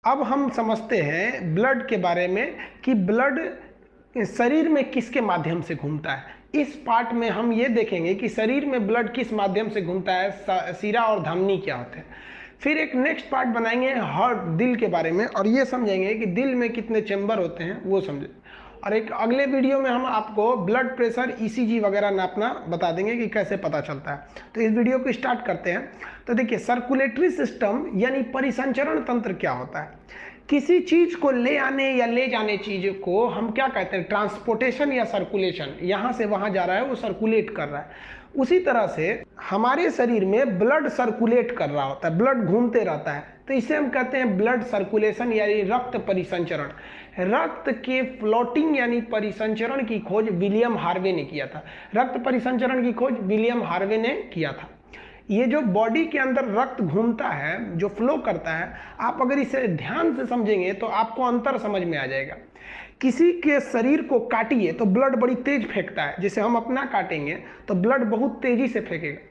अब हम समझते हैं ब्लड के बारे में कि ब्लड शरीर में किसके माध्यम से घूमता है। इस पार्ट में हम ये देखेंगे कि शरीर में ब्लड किस माध्यम से घूमता है, शिरा और धमनी क्या होते हैं। फिर एक नेक्स्ट पार्ट बनाएंगे हार्ट, दिल के बारे में, और ये समझेंगे कि दिल में कितने चैम्बर होते हैं वो समझे। और एक अगले वीडियो में हम आपको ब्लड प्रेशर, ईसीजी वगैरह नापना बता देंगे कि कैसे पता चलता है। तो इस वीडियो को स्टार्ट करते हैं। तो देखिए, सर्कुलेटरी सिस्टम यानी परिसंचरण तंत्र क्या होता है। किसी चीज को ले आने या ले जाने चीज को हम क्या कहते हैं, ट्रांसपोर्टेशन या सर्कुलेशन। यहाँ से वहाँ जा रहा है, वो सर्कुलेट कर रहा है। उसी तरह से हमारे शरीर में ब्लड सर्कुलेट कर रहा होता है, ब्लड घूमते रहता है, तो इसे हम कहते हैं ब्लड सर्कुलेशन यानी रक्त परिसंचरण। रक्त के फ्लोटिंग यानी परिसंचरण की खोज विलियम हार्वे ने किया था। रक्त परिसंचरण की खोज विलियम हार्वे ने किया था। ये जो बॉडी के अंदर रक्त घूमता है, जो फ्लो करता है, आप अगर इसे ध्यान से समझेंगे तो आपको अंतर समझ में आ जाएगा। किसी के शरीर को काटिए तो ब्लड बड़ी तेज फेंकता है, जैसे हम अपना काटेंगे तो ब्लड बहुत तेजी से फेंकेगा।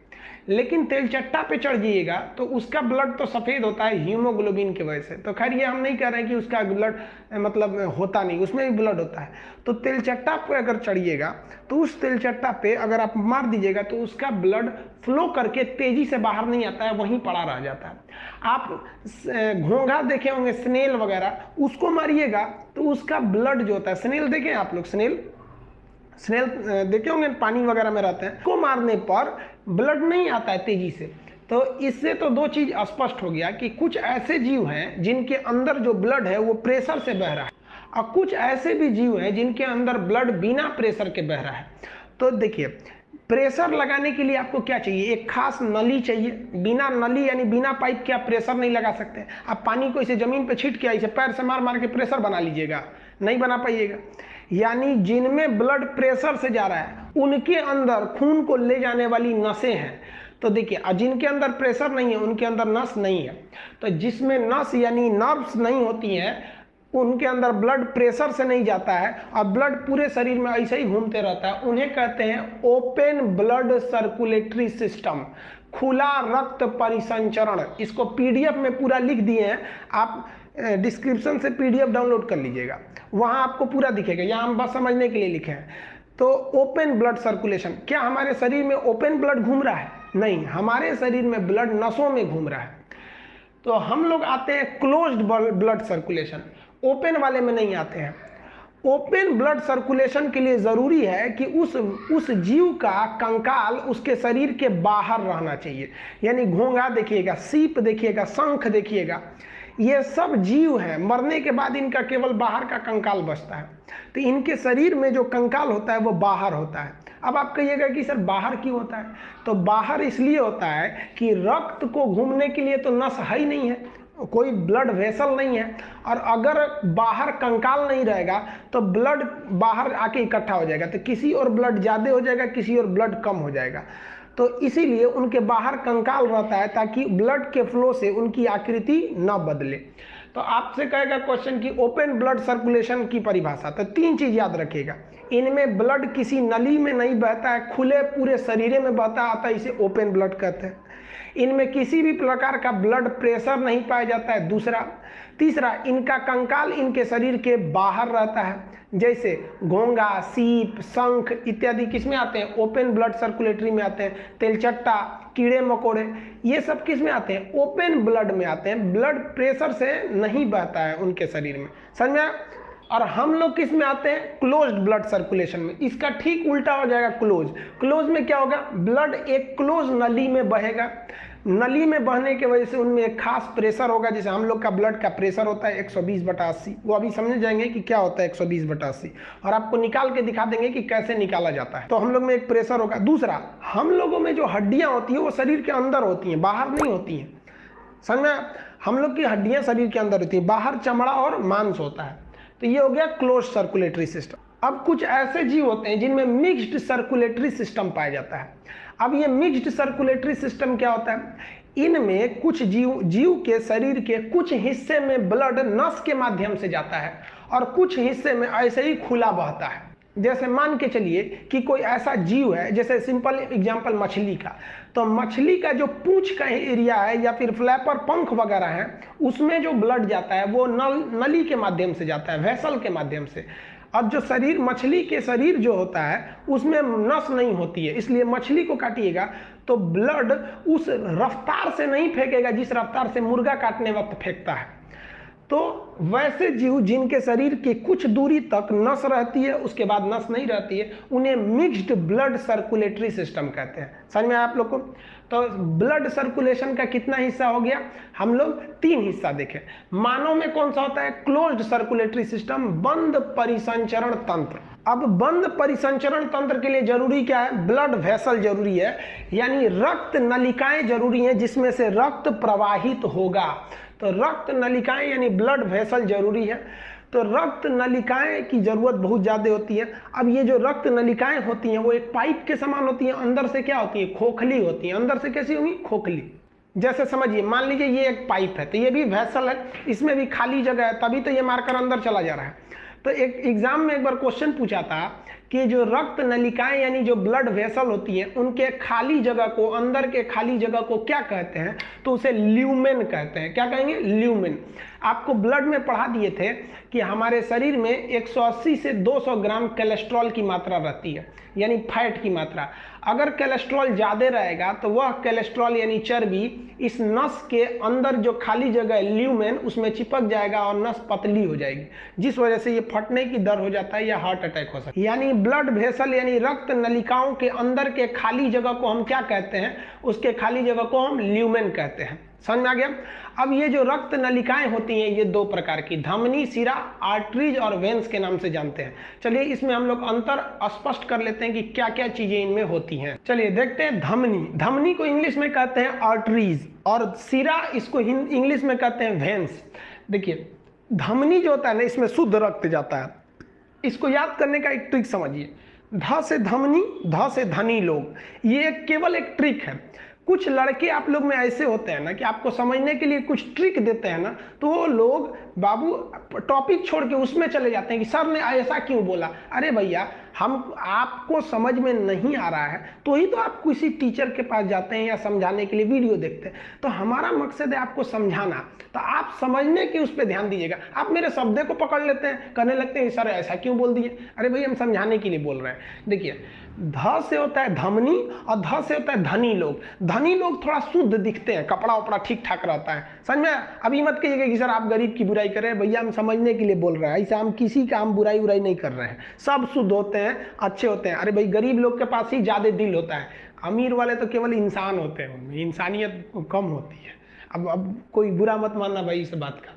लेकिन तेलचट्टा पे चढ़ जाइएगा तो उसका ब्लड तो सफ़ेद होता है हीमोग्लोबिन की वजह से। तो खैर ये हम नहीं कह रहे हैं कि उसका ब्लड मतलब होता नहीं, उसमें भी ब्लड होता है। तो तेलचट्टा पे अगर चढ़िएगा तो उस तेलचट्टा पे अगर आप मार दीजिएगा तो उसका ब्लड फ्लो करके तेजी से बाहर नहीं आता है, वहीं पड़ा रह जाता है। आप घोंघा देखे होंगे, स्नेल वगैरह, उसको मारिएगा तो उसका ब्लड जो होता है, स्नेल देखें आप लोग, स्नेल देखे होंगे, पानी वगैरह में रहते हैं, को मारने पर ब्लड नहीं आता है तेजी से। तो इससे तो दो चीज स्पष्ट हो गया कि कुछ ऐसे जीव हैं जिनके अंदर जो ब्लड है वो प्रेशर से बह रहा है, और कुछ ऐसे भी जीव हैं जिनके अंदर ब्लड बिना प्रेशर के बह रहा है। तो देखिए, प्रेशर लगाने के लिए आपको क्या चाहिए, एक खास नली चाहिए। बिना नली यानी बिना पाइप के आप प्रेशर नहीं लगा सकते। आप पानी को इसे जमीन पे छीट के इसे पैर से मार मार के प्रेशर बना लीजिएगा, नहीं बना पाइएगा। यानी जिनमें ब्लड प्रेशर से जा रहा है उनके अंदर खून को ले जाने वाली नसें हैं। तो देखिए, जिनके अंदर प्रेशर नहीं है उनके अंदर नस नहीं है। तो जिसमें नस यानी नर्व्स नहीं होती हैं उनके अंदर ब्लड प्रेशर से नहीं जाता है और ब्लड पूरे शरीर में ऐसे ही घूमते रहता है, उन्हें कहते हैं ओपन ब्लड सर्कुलेटरी सिस्टम, खुला रक्त परिसंचरण। इसको पीडीएफ में पूरा लिख दिए हैं, आप डिस्क्रिप्शन से पीडीएफ डाउनलोड कर लीजिएगा, वहां आपको पूरा दिखेगा। यहाँ हम बस समझने के लिए लिखे हैं। तो ओपन ब्लड सर्कुलेशन, क्या हमारे शरीर में ओपन ब्लड घूम रहा है? नहीं, हमारे शरीर में ब्लड नसों में घूम रहा है। तो हम लोग आते हैं क्लोज्ड ब्लड सर्कुलेशन, ओपन वाले में नहीं आते हैं। ओपन ब्लड सर्कुलेशन के लिए जरूरी है कि उस जीव का कंकाल उसके शरीर के बाहर रहना चाहिए। यानी घोंघा देखिएगा, सीप देखिएगा, शंख देखिएगा, ये सब जीव हैं, मरने के बाद इनका केवल बाहर का कंकाल बचता है। तो इनके शरीर में जो कंकाल होता है वो बाहर होता है। अब आप कहिएगा कि सर बाहर क्यों होता है? तो बाहर इसलिए होता है कि रक्त को घूमने के लिए तो नस है ही नहीं है, कोई ब्लड वेसल नहीं है, और अगर बाहर कंकाल नहीं रहेगा तो ब्लड बाहर आके इकट्ठा हो जाएगा, तो किसी और ब्लड ज़्यादा हो जाएगा, किसी और ब्लड कम हो जाएगा। तो इसीलिए उनके बाहर कंकाल रहता है ताकि ब्लड के फ्लो से उनकी आकृति न बदले। तो आपसे कहेगा क्वेश्चन कि ओपन ब्लड सर्कुलेशन की परिभाषा, तो तीन चीज याद रखिएगा। इनमें ब्लड किसी नली में नहीं बहता है, खुले पूरे शरीर में बहता आता है, इसे ओपन ब्लड कहते हैं। इनमें किसी भी प्रकार का ब्लड प्रेशर नहीं पाया जाता है। तीसरा, इनका कंकाल इनके शरीर के बाहर रहता है। जैसे घोंघा, सीप, शंख इत्यादि किस में आते हैं? ओपन ब्लड सर्कुलेटरी में आते हैं। तेलचट्टा, कीड़े मकोड़े, ये सब किस में आते हैं? ओपन ब्लड में आते हैं। ब्लड प्रेशर से नहीं बहता है उनके शरीर में, समझ में? और हम लोग किस में आते हैं? क्लोज्ड ब्लड सर्कुलेशन में। इसका ठीक उल्टा हो जाएगा क्लोज में क्या होगा? ब्लड एक क्लोज नली में बहेगा। नली में बहने की वजह से उनमें एक खास प्रेशर होगा। जैसे हम लोग का ब्लड का प्रेशर होता है 120/80, वो अभी समझ जाएंगे कि क्या होता है 120/80, और आपको निकाल के दिखा देंगे कि कैसे निकाला जाता है। तो हम लोग में एक प्रेशर होगा। दूसरा, हम लोगों में जो हड्डियां होती है वो शरीर के अंदर होती हैं, बाहर नहीं होती हैं, समझ में? हम लोग की हड्डियां शरीर के अंदर होती है, बाहर चमड़ा और मांस होता है। तो ये हो गया क्लोज सर्कुलेटरी सिस्टम। अब कुछ ऐसे जीव होते हैं जिनमें मिक्स्ड सर्कुलेटरी सिस्टम पाया जाता है। अब ये मिक्स्ड सर्कुलेटरी सिस्टम क्या होता है? इनमें कुछ जीव के शरीर के कुछ हिस्से में ब्लड नस के माध्यम से जाता है और कुछ हिस्से में ऐसे ही खुला बहता है। जैसे मान के चलिए कि कोई ऐसा जीव है, जैसे सिंपल एग्जांपल मछली का, तो मछली का जो पूंछ का एरिया है या फिर फ्लैपर पंख वगैरह है, उसमें जो ब्लड जाता है वो नली के माध्यम से जाता है, वेसल के माध्यम से। अब जो शरीर, मछली के शरीर जो होता है उसमें नस नहीं होती है, इसलिए मछली को काटिएगा तो ब्लड उस रफ्तार से नहीं फेंकेगा जिस रफ्तार से मुर्गा काटने वक्त फेंकता है। तो वैसे जीव जिनके शरीर की कुछ दूरी तक नस रहती है उसके बाद नस नहीं रहती है, उन्हें मिक्स्ड ब्लड सर्कुलेटरी सिस्टम कहते हैं। समझ में आप लोग को? तो ब्लड सर्कुलेशन का कितना हिस्सा हो गया? हम लोग 3 हिस्सा देखें। मानव में कौन सा होता है? क्लोज्ड सर्कुलेटरी सिस्टम, बंद परिसंचरण तंत्र। अब बंद परिसंचरण तंत्र के लिए जरूरी क्या है? ब्लड वेसल जरूरी है, यानी रक्त नलिकाएं जरूरी हैं जिसमें से रक्त प्रवाहित होगा। तो रक्त नलिकाएं यानी ब्लड वेसल जरूरी है। तो रक्त नलिकाएं की जरूरत बहुत ज्यादा होती है। अब ये जो रक्त नलिकाएं होती हैं वो एक पाइप के समान होती हैं, अंदर से क्या होती है? खोखली होती है। अंदर से कैसी होंगी? खोखली। जैसे समझिए, मान लीजिए ये एक पाइप है, तो ये भी वेसल है, इसमें भी खाली जगह है, तभी तो ये मारकर अंदर चला जा रहा है। तो एक एग्जाम में एक बार क्वेश्चन पूछा था कि जो रक्त नलिकाएं यानी जो ब्लड वेसल होती हैं उनके खाली जगह को, अंदर के खाली जगह को क्या कहते हैं? तो उसे ल्यूमेन कहते हैं। क्या कहेंगे? ल्यूमेन। आपको ब्लड में पढ़ा दिए थे कि हमारे शरीर में 180 से 200 ग्राम कोलेस्ट्रॉल की मात्रा रहती है, यानी फैट की मात्रा। अगर कोलेस्ट्रॉल ज़्यादा रहेगा तो वह कोलेस्ट्रॉल यानी चर्बी इस नस के अंदर जो खाली जगह ल्यूमेन उसमें चिपक जाएगा और नस पतली हो जाएगी, जिस वजह से ये फटने की दर हो जाता है या हार्ट अटैक हो सकता है। यानी ब्लड वेसल यानी रक्त नलिकाओं के अंदर के खाली जगह को हम क्या कहते हैं? उसके खाली जगह को हम ल्यूमेन कहते हैं। समझ में आ गया? अब ये जो रक्त नलिकाएं होती हैं ये 2 प्रकार की, धमनी, सिरा, आर्टरीज और वेन्स के नाम से जानते हैं। चलिए इसमें हम लोग अंतर स्पष्ट कर लेते हैं कि क्या क्या चीजें इनमें होती हैं। चलिए देखते हैं। धमनी, धमनी को इंग्लिश में कहते हैं आर्टरीज, और सिरा इसको इंग्लिश में कहते हैं वेन्स। देखिए धमनी जो होता है ना, इसमें शुद्ध रक्त जाता है। इसको याद करने का एक ट्रिक समझिए। ध से धमनी, ध से धनी लोग, ये केवल एक ट्रिक है। कुछ लड़के आप लोग में ऐसे होते हैं ना कि आपको समझने के लिए कुछ ट्रिक देते हैं ना, तो वो लोग बाबू टॉपिक छोड़ के उसमें चले जाते हैं कि सर ने ऐसा क्यों बोला। अरे भैया, हम आपको समझ में नहीं आ रहा है तो ही तो आप किसी टीचर के पास जाते हैं या समझाने के लिए वीडियो देखते हैं। तो हमारा मकसद है आपको समझाना, तो आप समझने की उस पर ध्यान दीजिएगा। आप मेरे शब्द को पकड़ लेते हैं, कहने लगते हैं सर ऐसा क्यों बोल दिए। अरे भैया, हम समझाने के लिए बोल रहे हैं। देखिए ध से होता है धमनी और ध से होता है धनी लोग। धनी लोग थोड़ा शुद्ध दिखते हैं, कपड़ा उपड़ा ठीक ठाक रहता है। समझ में? अभी मत कहिएगा कि सर आप गरीब की बुराई कर रहे हैं। भैया हम समझने के लिए बोल रहे हैं, ऐसा हम किसी का हम बुराई उराई नहीं कर रहे हैं। सब शुद्ध होते हैं, अच्छे होते हैं। अरे भाई, गरीब लोग के पास ही ज्यादा दिल होता है, अमीर वाले तो केवल इंसान होते हैं, उनमें इंसानियत कम होती है। अब कोई बुरा मत मानना भाई इस बात का।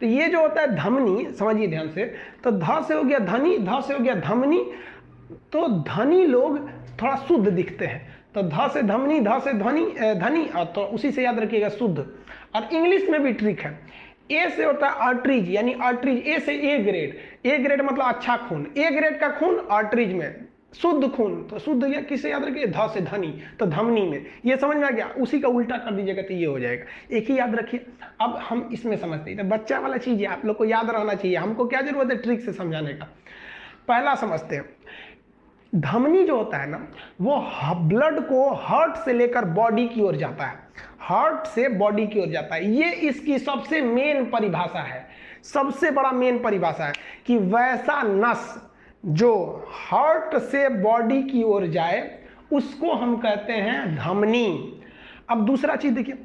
तो ये जो होता है धमनी, समझिए ध्यान से। तो ध से हो गया धनी, ध से हो गया धमनी। तो धनी लोग थोड़ा शुद्ध दिखते हैं। तो ध से धमनी, ध से धनी, और तो उसी से याद रखिएगा शुद्ध। और इंग्लिश में भी ट्रिक है। ए से होता है आर्टरीज, यानी आर्टरीज, ए से ए ग्रेड। ए ग्रेड मतलब अच्छा खून, ए ग्रेड का खून आर्टरीज में, शुद्ध खून। तो शुद्ध या किसे याद रखिए? ध से धनी, तो धमनी में। ये समझ में आ गया? उसी का उल्टा कर दीजिएगा तो ये हो जाएगा। एक ही याद रखिए। अब हम इसमें समझते हैं, तो बच्चा वाला चीज है, आप लोग को याद रहना चाहिए। हमको क्या जरूरत है ट्रिक से समझाने का। पहला समझते हैं। धमनी जो होता है ना, वो ब्लड को हार्ट से लेकर बॉडी की ओर जाता है, हार्ट से बॉडी की ओर जाता है। ये इसकी सबसे मेन परिभाषा है, सबसे बड़ा मेन परिभाषा है कि वैसा नस जो हार्ट से बॉडी की ओर जाए उसको हम कहते हैं धमनी। अब दूसरा चीज देखिए,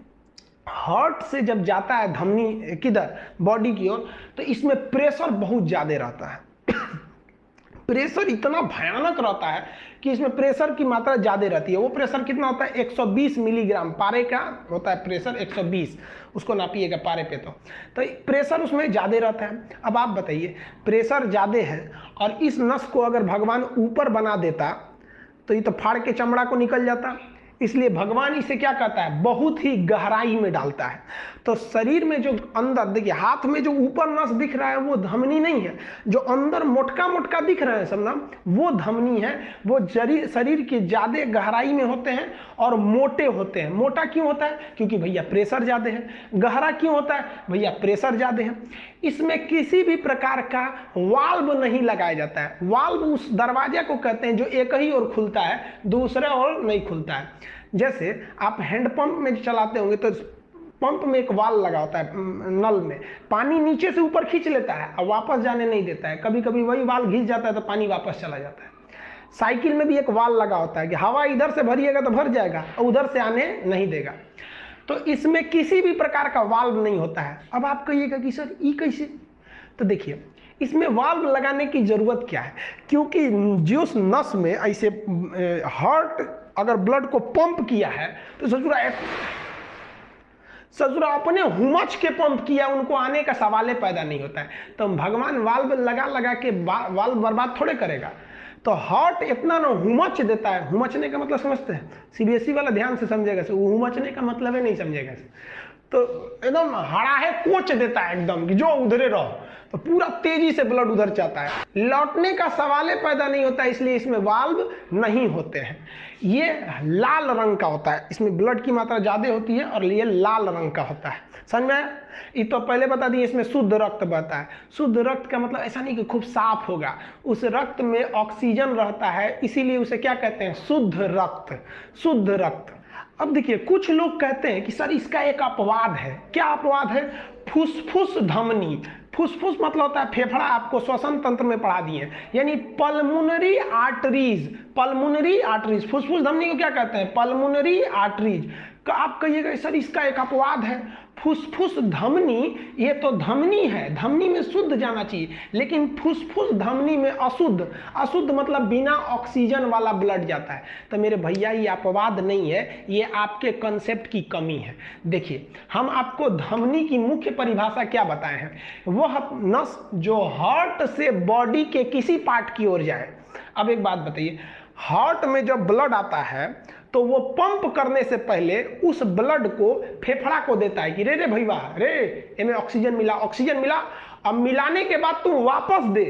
हार्ट से जब जाता है धमनी किधर? बॉडी की ओर, तो इसमें प्रेशर बहुत ज्यादा रहता है। प्रेशर इतना भयानक रहता है कि इसमें प्रेशर की मात्रा ज्यादा रहती है। वो प्रेशर कितना होता है? 120 मिलीग्राम पारे का होता है प्रेशर, 120 उसको नापिएगा पारे पे। तो प्रेशर उसमें ज्यादा रहता है। अब आप बताइए, प्रेशर ज्यादा है और इस नस को अगर भगवान ऊपर बना देता तो ये तो फाड़ के चमड़ा को निकल जाता। इसलिए भगवान इसे क्या कहता है? बहुत ही गहराई में डालता है। तो शरीर में जो अंदर देखिए, हाथ में जो ऊपर नस दिख रहा है वो धमनी नहीं है, जो अंदर मोटका मोटका दिख रहा है सब ना, वो धमनी है। वो शरीर की ज्यादा गहराई में होते हैं और मोटे होते हैं। मोटा क्यों होता है? क्योंकि भैया प्रेशर ज्यादा है। गहरा क्यों होता है? भैया प्रेशर ज्यादा है। इसमें किसी भी प्रकार का वाल्व नहीं लगाया जाता है। वाल्व उस दरवाजे को कहते हैं जो एक ही ओर खुलता है, दूसरे ओर नहीं खुलता है। जैसे आप हैंडपंप में चलाते होंगे तो पंप में एक वाल्व लगा होता है, नल में पानी नीचे से ऊपर खींच लेता है और वापस जाने नहीं देता है, कभी कभी वही वाल्व घिस जाता है तो पानी वापस चला जाता है। साइकिल में भी एक वाल्व लगा होता है कि हवा इधर से भरिएगा तो भर जाएगा और उधर से आने नहीं देगा। तो इसमें किसी भी प्रकार का वाल्व नहीं होता है। अब आप कहिएगा कि सर ये कैसे, तो देखिए इसमें वाल्व लगाने की जरूरत क्या है, क्योंकि जो नस में ऐसे हार्ट अगर ब्लड को पंप किया है तो ससुरा अपने हुमच के पंप किया, उनको आने का सवाल पैदा नहीं होता है। तो भगवान वाल्व लगा लगा के वाल्व बर्बाद थोड़े करेगा। तो हार्ट इतना ना हुमच देता है, हुमचने का मतलब समझते हैं, सीबीएसई वाला ध्यान से समझेगा, वो हुमचने का मतलब है नहीं समझेगा, तो एकदम हड़ा है कोच देता है एकदम कि जो उधरे रहो, तो पूरा तेजी से ब्लड उधर जाता है, लौटने का सवाल पैदा नहीं होता, इसलिए इसमें वाल्व नहीं होते हैं। ये लाल रंग का होता है, इसमें ब्लड की मात्रा ज्यादा होती है और ये लाल रंग का होता है। समझ में आया? ये तो पहले बता दिए, इसमें शुद्ध रक्त बहता है। शुद्ध रक्त का मतलब ऐसा नहीं कि खूब साफ होगा, उस रक्त में ऑक्सीजन रहता है, इसीलिए उसे क्या कहते हैं, शुद्ध रक्त, शुद्ध रक्त। अब देखिए कुछ लोग कहते हैं कि सर इसका एक अपवाद है। क्या अपवाद है? फुसफुस धमनी। फुसफुस मतलब होता है फेफड़ा, आपको श्वसन तंत्र में पढ़ा दिए, यानी पल्मोनरी आर्टरीज, पल्मोनरी आर्टरीज। फुसफुस धमनी को क्या कहते हैं? Pulmonary arteries. आप कहिएगा सर इसका एक अपवाद है। फुसफुस धमनी, ये तो धमनी है, धमनी में शुद्ध जाना चाहिए, लेकिन फुसफुस धमनी में अशुद्ध, अशुद्ध मतलब बिना ऑक्सीजन वाला ब्लड जाता है। तो मेरे भैया ये अपवाद नहीं है, ये आपके कंसेप्ट की कमी है। देखिए हम आपको धमनी की मुख्य परिभाषा क्या बताए हैं, वह नस जो हार्ट से बॉडी के किसी पार्ट की ओर जाए। अब एक बात बताइए, हार्ट में जब ब्लड आता है तो वो पंप करने से पहले उस ब्लड को फेफड़ा को देता है कि रे रे भैया रे, इनमें ऑक्सीजन मिला, ऑक्सीजन मिला, अब मिलाने के बाद तुम वापस दे,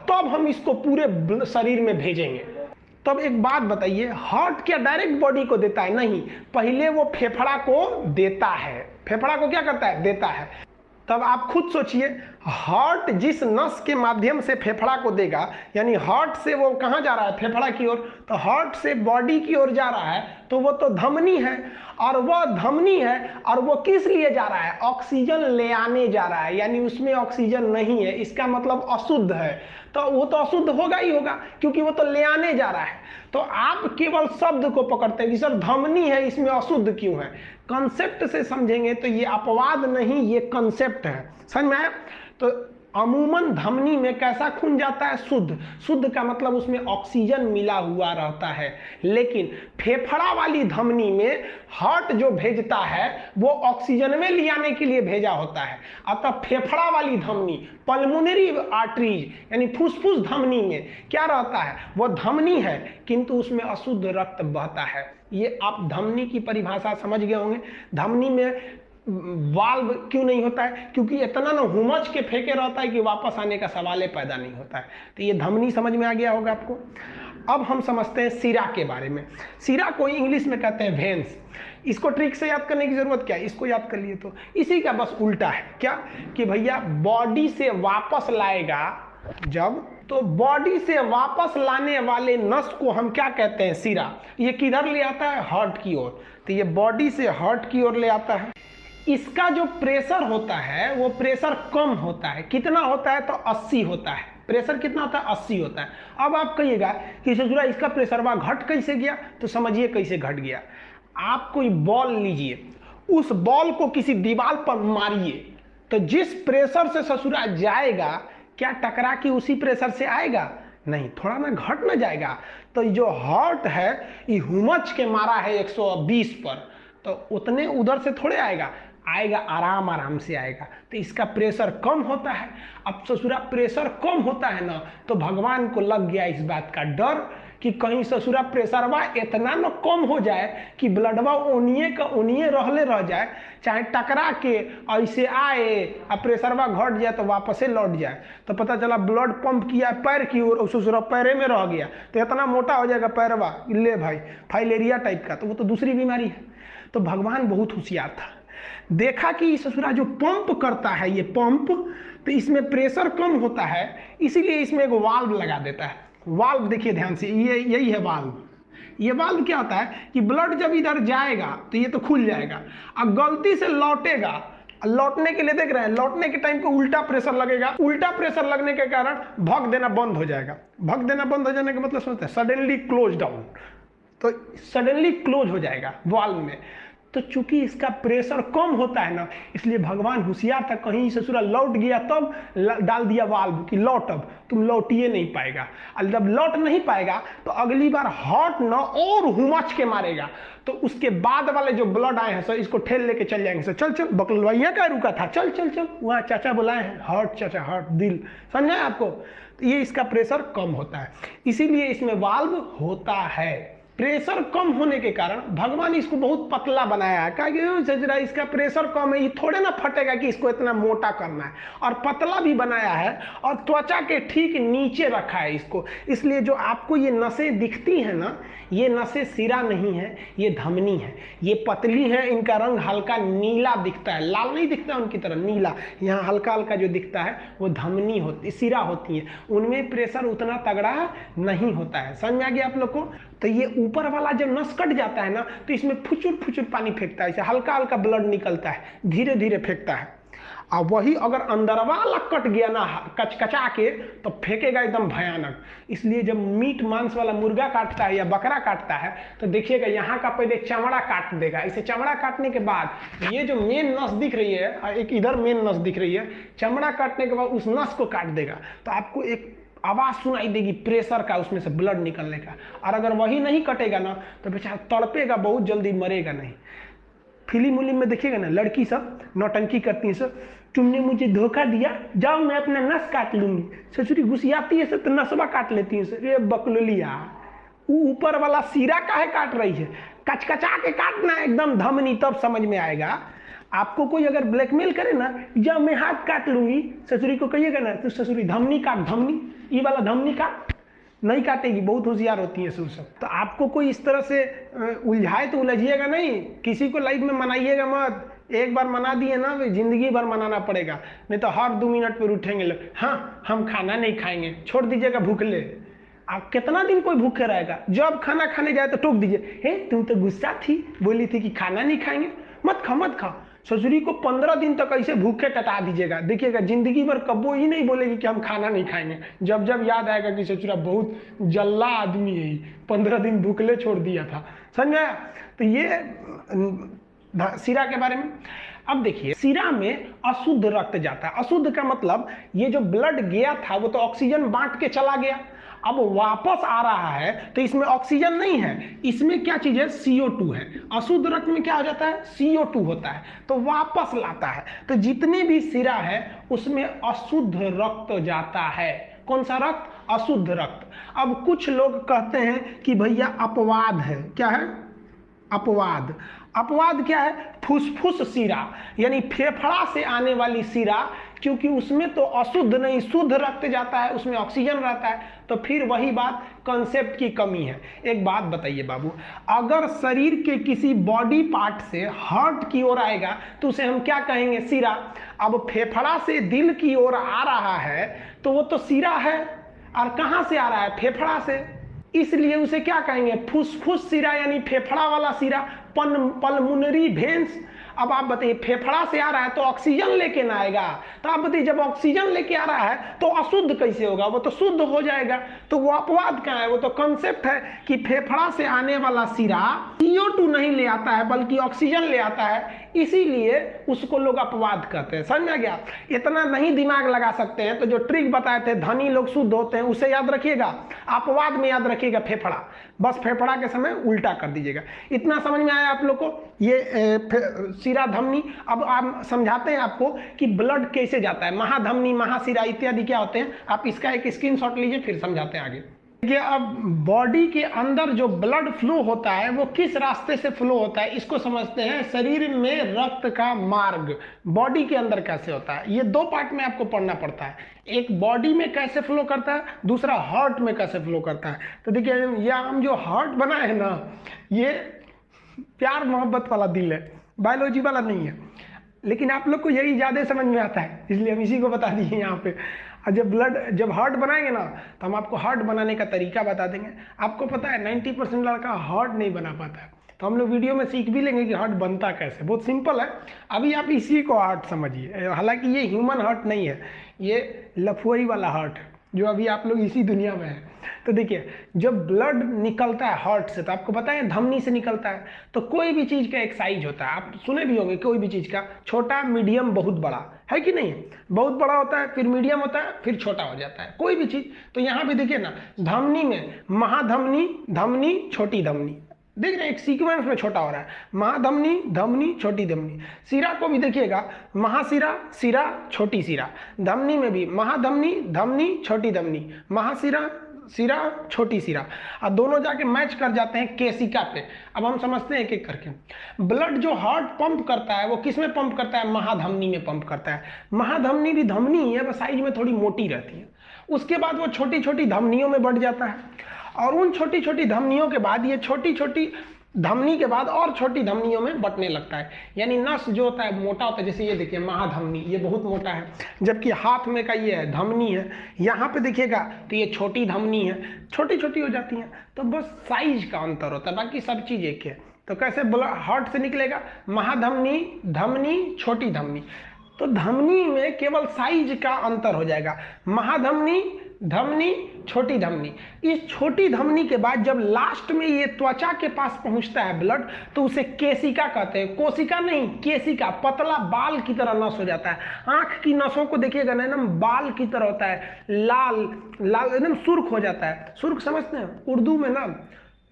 तब हम इसको पूरे शरीर में भेजेंगे। तब एक बात बताइए, हार्ट क्या डायरेक्ट बॉडी को देता है? नहीं, पहले वो फेफड़ा को देता है। फेफड़ा को क्या करता है? देता है। तब आप खुद सोचिए, हार्ट जिस नस के माध्यम से फेफड़ा को देगा, यानी हार्ट से वो कहाँ जा रहा है? फेफड़ा की ओर। तो हार्ट से बॉडी की ओर जा रहा है, तो वो तो धमनी है, और वह धमनी है, और वो किस लिए जा रहा है? ऑक्सीजन ले आने जा रहा है, यानी उसमें ऑक्सीजन नहीं है, इसका मतलब अशुद्ध है। तो वो तो अशुद्ध होगा ही होगा, क्योंकि वो तो ले आने जा रहा है। तो आप केवल शब्द को पकड़ते हैं कि सर धमनी है, इसमें अशुद्ध क्यों है? कंसेप्ट से समझेंगे तो ये अपवाद नहीं, ये कंसेप्ट है। समझ में आया? तो अमूमन धमनी में कैसा खून जाता है? शुद्ध। शुद्ध का मतलब उसमें ऑक्सीजन मिला हुआ रहता है। लेकिन फेफड़ा वाली धमनी में हार्ट जो भेजता है वो ऑक्सीजन में ले आने के लिए भेजा होता है। अतः फेफड़ा वाली धमनी, पल्मोनरी आर्टरीज, यानी फुसफुस धमनी में क्या रहता है? वो धमनी है, किंतु उसमें अशुद्ध रक्त बहता है। ये आप धमनी की परिभाषा समझ गए होंगे। धमनी में वाल्व क्यों नहीं होता है? क्योंकि इतना ना हुमच के फेंके रहता है कि वापस आने का सवाल पैदा नहीं होता है। तो ये धमनी समझ में आ गया होगा आपको। अब हम समझते हैं सिरा के बारे में। सिरा को इंग्लिश में कहते हैं वेन्स। इसको ट्रिक से याद करने की जरूरत क्या है? इसको याद कर लिए तो इसी का बस उल्टा है। क्या कि भैया बॉडी से वापस लाएगा जब, तो बॉडी से वापस लाने वाले नस को हम क्या कहते हैं? सिरा। ये किधर ले आता है? हार्ट की ओर। तो ये बॉडी से हार्ट की ओर ले आता है। इसका जो प्रेशर होता है वो प्रेशर कम होता है। कितना होता है? तो 80 होता है। प्रेशर कितना होता है? 80 होता है। अब आप कहिएगा कि ससुरा इसका प्रेशर वहां घट कैसे गया? तो समझिए कैसे घट गया। आप कोई बॉल लीजिए, उस बॉल को किसी दीवार पर मारिए, तो जिस प्रेशर से ससुरा जाएगा, क्या टकरा के उसी प्रेशर से आएगा? नहीं, थोड़ा ना घट ना जाएगा। तो जो हार्ट है ये हुमच के मारा है 120 पर, तो उतने उधर से थोड़े आएगा, आएगा आराम आराम से आएगा। तो इसका प्रेशर कम होता है। अब ससुरा प्रेशर कम होता है ना, तो भगवान को लग गया इस बात का डर कि कहीं ससुरा प्रेशरवा इतना न कम हो जाए कि ब्लडवा ओनिए का ओनिए रहले रह जाए, चाहे टकरा के ऐसे आए और प्रेशरवा घट जाए तो वापस लौट जाए। तो पता चला ब्लड पंप किया पैर की ओर, ससुरा पैरे में रह गया, तो इतना मोटा हो जाएगा पैरवा, ले भाई फाइलेरिया टाइप का, तो वो तो दूसरी बीमारी है। तो भगवान बहुत होशियार था, देखा कि ससुरा जो पंप करता है ये पंप, तो इसमें प्रेशर कम होता है, इसीलिए इसमें एक वाल्व लगा देता है। वाल्व देखिए ध्यान से, ये यही है वाल्व, ये वाल्व क्या होता है कि ब्लड जब इधर जाएगा तो ये तो खुल जाएगा, और गलती से लौटेगा, लौटने के लिए देख रहे हैं, लौटने के टाइम पे उल्टा प्रेशर लगेगा, उल्टा प्रेशर लगने के कारण भग देना बंद हो जाएगा। भग देना बंद हो जाने का मतलब समझते हैं, सडनली क्लोज डाउन, तो सडनली क्लोज हो जाएगा वाल्व में। तो चूंकि इसका प्रेशर कम होता है ना, इसलिए भगवान होशियार था, कहीं ससुरा लौट गया तब डाल दिया वाल्व कि लौट, अब तुम लौटिए नहीं पाएगा। और जब लौट नहीं पाएगा तो अगली बार हार्ट ना और हुमच के मारेगा, तो उसके बाद वाले जो ब्लड आए हैं सर इसको ठेल लेके चल जाएंगे। सर चल चल बकलवा यहाँ क्या रुका था, चल चल चल, वहाँ चाचा बुलाए हैं, हार्ट चाचा, हार्ट दिल, समझा आपको। तो ये इसका प्रेशर कम होता है, इसीलिए इसमें वाल्व होता है। प्रेशर कम होने के कारण भगवान इसको बहुत पतला बनाया है, कहा कि इसका प्रेशर कम है, ये थोड़े ना फटेगा कि इसको इतना मोटा करना है, और पतला भी बनाया है और त्वचा के ठीक नीचे रखा है इसको। इसलिए जो आपको ये नसें दिखती हैं ना, ये नसें सिरा नहीं है, ये धमनी है, ये पतली है, इनका रंग हल्का नीला दिखता है, लाल नहीं दिखता उनकी तरह, नीला। यहाँ हल्का हल्का जो दिखता है वो धमनी होती, सिरा होती है, उनमें प्रेशर उतना तगड़ा नहीं होता है। समझ में आ गया आप लोग को। तो ये ऊपर वाला जब नस कट जाता है ना, तो इसमें फुचुर फुचुर पानी फेंकता है, इसे हल्का हल्का ब्लड निकलता है, धीरे धीरे फेंकता है। और वही अगर अंदर वाला कट गया ना कचकचा के, तो फेंकेगा एकदम भयानक। इसलिए जब मीट मांस वाला मुर्गा काटता है या बकरा काटता है, तो देखिएगा यहाँ का पहले चमड़ा काट देगा। इसे चमड़ा काटने के बाद ये जो मेन नस दिख रही है, एक इधर मेन नस दिख रही है, चमड़ा काटने के बाद उस नस को काट देगा, तो आपको एक आवाज सुनाई देगी प्रेशर का, उसमें से ब्लड निकलने का। और अगर वही नहीं कटेगा ना, तो बेचारा तड़पेगा, बहुत जल्दी मरेगा नहीं। फिल्म उलिम में देखिएगा ना, लड़की सब नौटंकी करती है, सर तुमने मुझे धोखा दिया, जाओ मैं अपना नस काट लूंगी। ससुरी घुसियाती है सर, तो नसवा काट लेती है सर। ये बकलोलिया, ऊपर वाला सिरा काहे काट रही है, कचकचा के काटना एकदम धमनी, तब समझ में आएगा। आपको कोई अगर ब्लैकमेल करे ना, जब मैं हाथ काट लूंगी, ससुरी को कहिएगा ना, तो ससुरी धमनी काट, धमनी, ये वाला धमनी काट, नहीं काटेगी, बहुत होशियार होती है ससुर सब। तो आपको कोई इस तरह से उलझाए तो उलझिएगा नहीं, किसी को लाइफ में मनाइएगा मत। एक बार मना दिए ना, जिंदगी भर मनाना पड़ेगा, नहीं तो हर 2 मिनट पर उठेंगे लोग, हाँ हम खाना नहीं खाएंगे, छोड़ दीजिएगा भूखले। आप कितना दिन कोई भूखे रहेगा, जब खाना खाने जाए तो टोक दीजिए, हे तुम तो गुस्सा थी, बोली थी कि खाना नहीं खाएंगे, मत खा मत खा। ससुरी को 15 दिन तक ऐसे भूखे कटा दीजिएगा, देखिएगा जिंदगी भर कबो ही नहीं बोलेगी कि हम खाना नहीं खाएंगे। जब जब याद आएगा कि ससुरा बहुत जल्ला आदमी है, 15 दिन भूखले छोड़ दिया था, समझ आया। तो ये सिरा के बारे में। अब देखिए, सिरा में अशुद्ध रक्त जाता है। अशुद्ध का मतलब ये जो ब्लड गया था वो तो ऑक्सीजन बांट के चला गया, अब वापस आ रहा है तो इसमें ऑक्सीजन नहीं है, इसमें क्या चीज है, CO2 है। अशुद्ध रक्त में क्या हो जाता है, CO2 होता है, तो वापस लाता है। तो जितने भी सिरा है उसमें अशुद्ध रक्त जाता है। कौन सा रक्त, अशुद्ध रक्त। अब कुछ लोग कहते हैं कि भैया अपवाद है, क्या है, अपवाद। अपवाद क्या है, फुसफुस सिरा, यानी फेफड़ा से आने वाली सिरा, क्योंकि उसमें तो अशुद्ध नहीं शुद्ध रक्त जाता है, उसमें ऑक्सीजन रहता है। तो फिर वही बात, कॉन्सेप्ट की कमी है। एक बात बताइए बाबू, अगर शरीर के किसी बॉडी पार्ट से हार्ट की ओर आएगा तो उसे हम क्या कहेंगे, सिरा। अब फेफड़ा से दिल की ओर आ रहा है तो वो तो सिरा है, और कहां से आ रहा है, फेफड़ा से, इसलिए उसे क्या कहेंगे, फुसफुस सिरा, यानी फेफड़ा वाला सिरा, पल्मोनरी वेन्स। अब आप बताइए, फेफड़ा से आ रहा है तो ऑक्सीजन लेके ना आएगा, तो आप बताइए जब ऑक्सीजन लेके आ रहा है तो अशुद्ध कैसे होगा, वो तो शुद्ध हो जाएगा। तो वो अपवाद कहाँ है, वो तो कॉन्सेप्ट है कि फेफड़ा से आने वाला सिरा CO2 नहीं ले आता है बल्कि ऑक्सीजन ले आता है, इसीलिए उसको लोग अपवाद कहते हैं। समझ में गया। इतना नहीं दिमाग लगा सकते हैं तो जो ट्रिक बताए थे, धनी लोग शुद्ध होते हैं, उसे याद रखिएगा, अपवाद में याद रखिएगा फेफड़ा, बस फेफड़ा के समय उल्टा कर दीजिएगा। इतना समझ में आया आप लोग को, ये सिरा धमनी। अब आप समझाते हैं आपको कि ब्लड कैसे जाता है, महाधमनी, महासिरा इत्यादि क्या होते हैं। आप इसका एक स्क्रीनशॉट लीजिए, फिर समझाते हैं आगे। देखिए, अब बॉडी के अंदर जो ब्लड फ्लो होता है वो किस रास्ते से फ्लो होता है, इसको समझते हैं। शरीर में रक्त का मार्ग बॉडी के अंदर कैसे होता है, ये 2 पार्ट में आपको पढ़ना पड़ता है। एक बॉडी में कैसे फ्लो करता है, दूसरा हार्ट में कैसे फ्लो करता है। तो देखिए, यह हम जो हार्ट बनाए हैं ना, ये प्यार मोहब्बत वाला दिल है, बायोलॉजी वाला नहीं है। लेकिन आप लोग को यही ज़्यादा समझ में आता है, इसलिए हम इसी को बता दिए यहाँ पे। और जब हार्ट बनाएंगे ना, तो हम आपको हार्ट बनाने का तरीका बता देंगे। आपको पता है 90% लड़का हार्ट नहीं बना पाता है, तो हम लोग वीडियो में सीख भी लेंगे कि हार्ट बनता कैसे। बहुत सिंपल है, अभी आप इसी को हार्ट समझिए। हालांकि ये ह्यूमन हार्ट नहीं है, ये लफुआई वाला हार्ट है जो अभी आप लोग इसी दुनिया में है। तो देखिए, जब ब्लड निकलता है हार्ट से, तो आपको पता है धमनी से निकलता है। तो कोई भी चीज़ का एक साइज होता है, आप सुने भी होंगे, कोई भी चीज़ का छोटा, मीडियम, बहुत बड़ा, है कि नहीं? बहुत बड़ा होता है, फिर मीडियम होता है, फिर छोटा हो जाता है कोई भी चीज़। तो यहाँ पे देखिए ना, धमनी में महाधमनी, धमनी, छोटी धमनी, देख रहे हैं एक सीक्वेंस में छोटा हो रहा है, महाधमनी, धमनी, छोटी धमनी। सिरा को भी देखिएगा, महासिरा, सिरा, छोटी सिरा। धमनी में भी महाधमनी, धमनी, छोटी धमनी, महासिरा, सिरा, छोटी सिरा। और दोनों जाके मैच कर जाते हैं केशिका पे। अब हम समझते हैं एक एक करके। ब्लड जो हार्ट पंप करता है वो किस में पंप करता है? महाधमनी में पंप करता है। महाधमनी भी धमनी ही है, बस साइज में थोड़ी मोटी रहती है। उसके बाद वो छोटी छोटी धमनियों में बढ़ जाता है, और उन छोटी छोटी धमनियों के बाद ये छोटी छोटी धमनी के बाद और छोटी धमनियों में बंटने लगता है। यानी नस जो होता है मोटा होता है, जैसे ये देखिए महाधमनी, ये बहुत मोटा है, जबकि हाथ में का ये है धमनी है। यहाँ पे देखिएगा तो ये छोटी धमनी है, छोटी छोटी हो जाती हैं। तो बस साइज का अंतर होता है, बाकी सब चीज़ एक है। तो कैसे हार्ट से निकलेगा? महाधमनी, धमनी, छोटी धमनी। तो धमनी में केवल साइज का अंतर हो जाएगा, महाधमनी, धमनी, छोटी धमनी। इस छोटी धमनी के बाद जब लास्ट में ये त्वचा के पास पहुंचता है ब्लड, तो उसे केशिका कहते हैं। कोशिका नहीं, केशिका। पतला बाल की तरह नस हो जाता है। आंख की नसों को देखिएगा ना, एकदम बाल की तरह होता है, लाल लाल, एकदम सुर्ख हो जाता है। सुर्ख समझते हैं? उर्दू में ना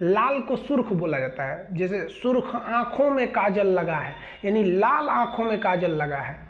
लाल को सुर्ख बोला जाता है। जैसे सुर्ख आंखों में काजल लगा है, यानी लाल आंखों में काजल लगा है।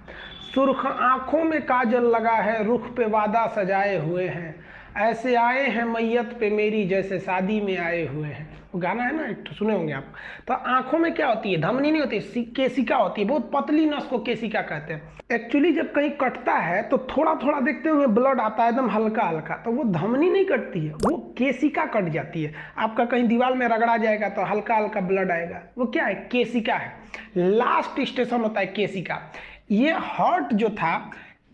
सुर्ख आंखों में काजल लगा है, रुख पे वादा सजाए हुए हैं, ऐसे आए हैं मैयत पे मेरी जैसे शादी में आए हुए हैं। वो गाना है ना, एक तो सुने होंगे आप। तो आंखों में क्या होती है? धमनी नहीं होती, केशिका होती है। बहुत पतली नस को केशिका कहते हैं। एक्चुअली जब कहीं कटता है तो थोड़ा थोड़ा देखते होंगे ब्लड आता है, एकदम हल्का हल्का। तो वो धमनी नहीं कटती है, वो केशिका कट जाती है। आपका कहीं दीवार में रगड़ा जाएगा तो हल्का हल्का ब्लड आएगा, वो क्या है? केशिका है। लास्ट स्टेशन होता है केशिका। ये हार्ट जो था,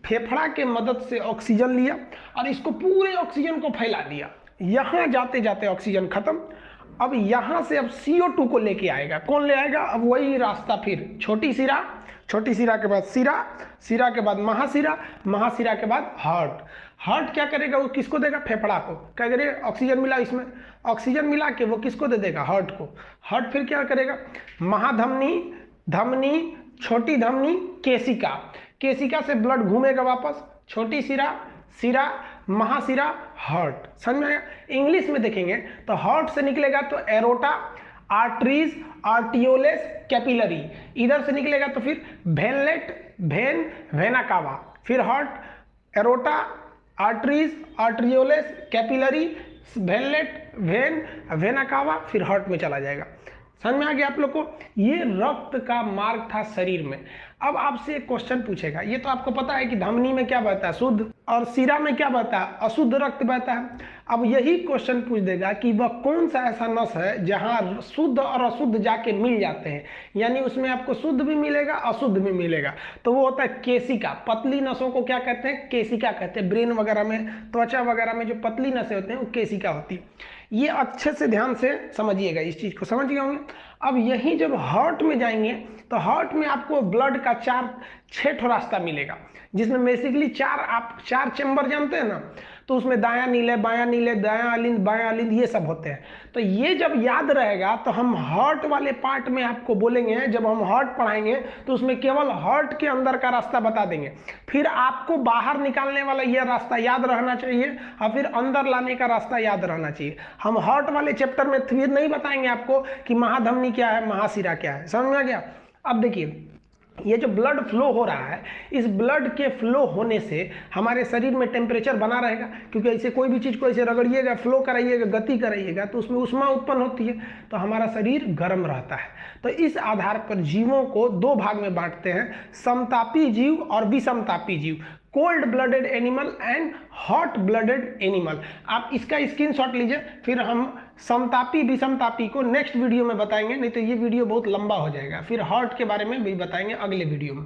फेफड़ा के मदद से ऑक्सीजन लिया और इसको पूरे ऑक्सीजन को फैला दिया। यहाँ जाते जाते ऑक्सीजन खत्म। अब यहाँ से अब CO2 को लेके आएगा। कौन ले आएगा? अब वही रास्ता, फिर छोटी सिरा, छोटी सिरा के बाद सिरा, सिरा के बाद महासिरा, महासिरा के बाद हार्ट। हार्ट क्या करेगा? वो किसको देगा? फेफड़ा को। क्या करेगा? ऑक्सीजन मिला, इसमें ऑक्सीजन मिला के वो किसको दे देगा? हार्ट को। हार्ट फिर क्या करेगा? महाधमनी, धमनी, छोटी धमनी, केशिका। केशिका से ब्लड घूमेगा वापस, छोटी सिरा, सिरा, महासिरा, हार्ट। समझ में आया? इंग्लिश में देखेंगे तो हार्ट से निकलेगा तो एरोटा, आर्टरीज, आर्टियोलेस, कैपिलरी। इधर से निकलेगा तो फिर वेनलेट, वेन, वेना कावा। फिर heart, aorta, arteries, arterioles, capillary, venule, vein, vena cava, फिर हार्ट में चला जाएगा। समझ में आ गया आप लोग को? ये रक्त का मार्ग था शरीर में। अब आपसे एक क्वेश्चन पूछेगा, ये तो आपको पता है कि धमनी में क्या बहता है? शुद्ध, और सिरा में क्या बहता है? अशुद्ध रक्त बहता है। अब यही क्वेश्चन पूछ देगा कि वह कौन सा ऐसा नस है जहां शुद्ध और अशुद्ध जाके मिल जाते हैं, यानी उसमें आपको शुद्ध भी मिलेगा, अशुद्ध भी मिलेगा। तो वो होता है केशिका। पतली नसों को क्या कहते हैं? केशिका कहते हैं। ब्रेन वगैरह में, त्वचा वगैरह में जो पतली नसें होते हैं वो केशिका होती है। ये अच्छे से ध्यान से समझिएगा, इस चीज को समझ गए होंगे। अब यही जब हार्ट में जाएंगे तो हार्ट में आपको ब्लड का 6 ठो रास्ता मिलेगा, जिसमें बेसिकली आप 4 चैम्बर जानते हैं ना, तो उसमें दायां नीले, बायां नीले, दायां अलिंद, बायां अलिंद, ये सब होते हैं। तो ये जब याद रहेगा तो हम हार्ट वाले पार्ट में आपको बोलेंगे, जब हम हार्ट पढ़ाएंगे तो उसमें केवल हार्ट के अंदर का रास्ता बता देंगे। फिर आपको बाहर निकालने वाला ये रास्ता याद रहना चाहिए और फिर अंदर लाने का रास्ता याद रहना चाहिए। हम हार्ट वाले चैप्टर में फिर नहीं बताएंगे आपको कि महाधमनी क्या है, महाशिरा क्या है। समझ में आ गया? अब देखिए, ये जो ब्लड फ्लो हो रहा है, इस ब्लड के फ्लो होने से हमारे शरीर में टेम्परेचर बना रहेगा, क्योंकि ऐसे कोई भी चीज़ को ऐसे रगड़िएगा, फ्लो कराइएगा, गति कराइएगा तो उसमें ऊष्मा उत्पन्न होती है, तो हमारा शरीर गर्म रहता है। तो इस आधार पर जीवों को 2 भाग में बांटते हैं, समतापी जीव और विषमतापी जीव। Cold blooded animal and hot blooded animal. आप इसका स्क्रीनशॉट लीजिए, फिर हम समतापी विषमतापी को नेक्स्ट वीडियो में बताएंगे, नहीं तो ये वीडियो बहुत लंबा हो जाएगा। फिर हार्ट के बारे में भी बताएंगे अगले वीडियो में।